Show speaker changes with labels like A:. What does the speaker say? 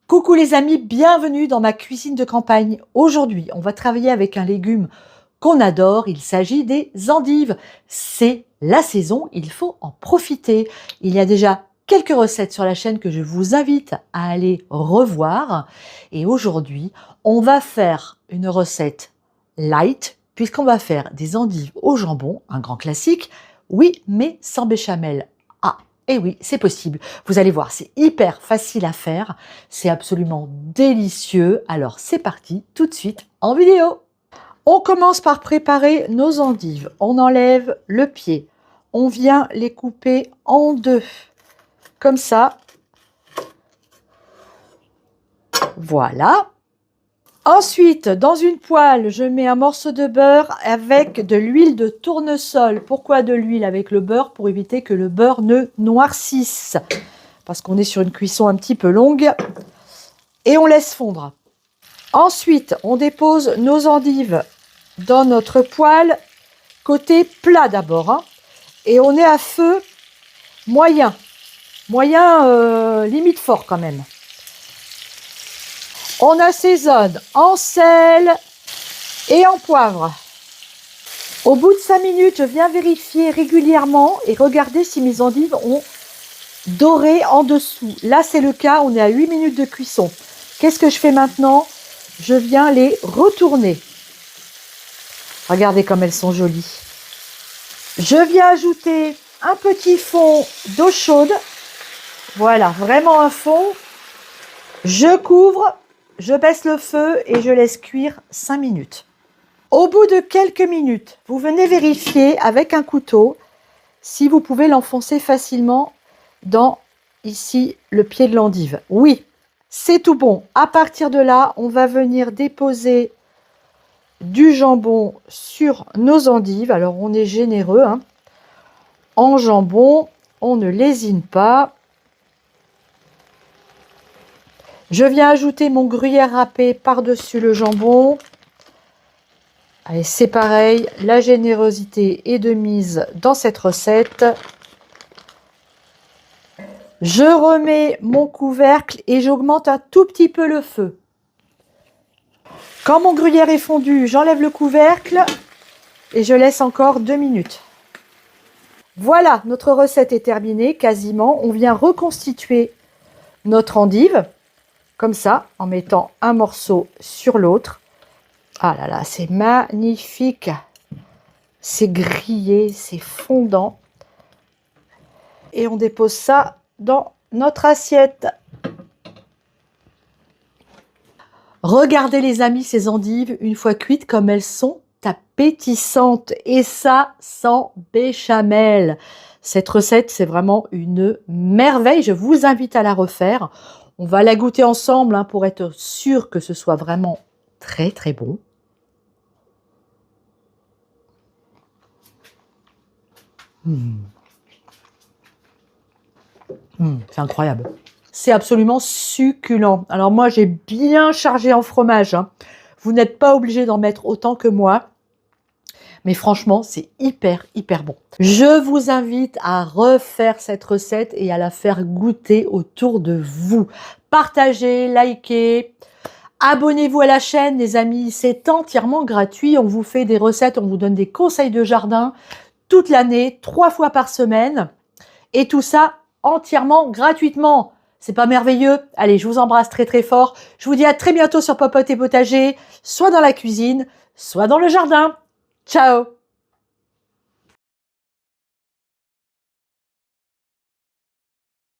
A: Coucou les amis, bienvenue dans ma cuisine de campagne. Aujourd'hui, on va travailler avec un légume qu'on adore, il s'agit des endives. C'est la saison, il faut en profiter. Il y a déjà quelques recettes sur la chaîne que je vous invite à aller revoir. Et aujourd'hui, on va faire une recette light, puisqu'on va faire des endives au jambon, un grand classique. Oui, mais sans béchamel. Et oui, c'est possible. Vous allez voir, c'est hyper facile à faire. C'est absolument délicieux. Alors, c'est parti tout de suite en vidéo. On commence par préparer nos endives. On enlève le pied. On vient les couper en deux. Comme ça. Voilà. Ensuite, dans une poêle, je mets un morceau de beurre avec de l'huile de tournesol. Pourquoi de l'huile avec le beurre? Pour éviter que le beurre ne noircisse. Parce qu'on est sur une cuisson un petit peu longue. Et on laisse fondre. Ensuite, on dépose nos endives dans notre poêle, côté plat d'abord. Et on est à feu moyen. Moyen limite fort quand même. On assaisonne en sel et en poivre. Au bout de 5 minutes, je viens vérifier régulièrement et regarder si mes endives ont doré en dessous. Là, c'est le cas, on est à 8 minutes de cuisson. Qu'est-ce que je fais maintenant? Je viens les retourner. Regardez comme elles sont jolies. Je viens ajouter un petit fond d'eau chaude. Voilà, vraiment un fond. Je couvre. Je baisse le feu et je laisse cuire 5 minutes. Au bout de quelques minutes, vous venez vérifier avec un couteau si vous pouvez l'enfoncer facilement dans, ici, le pied de l'endive. Oui, c'est tout bon. À partir de là, on va venir déposer du jambon sur nos endives. Alors, on est généreux. En jambon, on ne lésine pas. Je viens ajouter mon gruyère râpé par-dessus le jambon. Allez, c'est pareil, la générosité est de mise dans cette recette. Je remets mon couvercle et j'augmente un tout petit peu le feu. Quand mon gruyère est fondu, j'enlève le couvercle et je laisse encore 2 minutes. Voilà, notre recette est terminée quasiment. On vient reconstituer notre endive. Comme ça, en mettant un morceau sur l'autre. Ah là là, c'est magnifique. C'est grillé, c'est fondant. Et on dépose ça dans notre assiette. Regardez les amis, ces endives, une fois cuites, comme elles sont appétissantes. Et ça, sans béchamel. Cette recette, c'est vraiment une merveille. Je vous invite à la refaire. On va la goûter ensemble pour être sûr que ce soit vraiment très très bon. C'est incroyable. C'est absolument succulent. Alors moi, j'ai bien chargé en fromage. Vous n'êtes pas obligé d'en mettre autant que moi. Mais franchement, c'est hyper bon. Je vous invite à refaire cette recette et à la faire goûter autour de vous. Partagez, likez, abonnez-vous à la chaîne, les amis. C'est entièrement gratuit. On vous fait des recettes, on vous donne des conseils de jardin toute l'année, 3 fois par semaine. Et tout ça entièrement gratuitement. C'est pas merveilleux? Allez, je vous embrasse très très fort. Je vous dis à très bientôt sur Popote et Potager, soit dans la cuisine, soit dans le jardin. Ciao!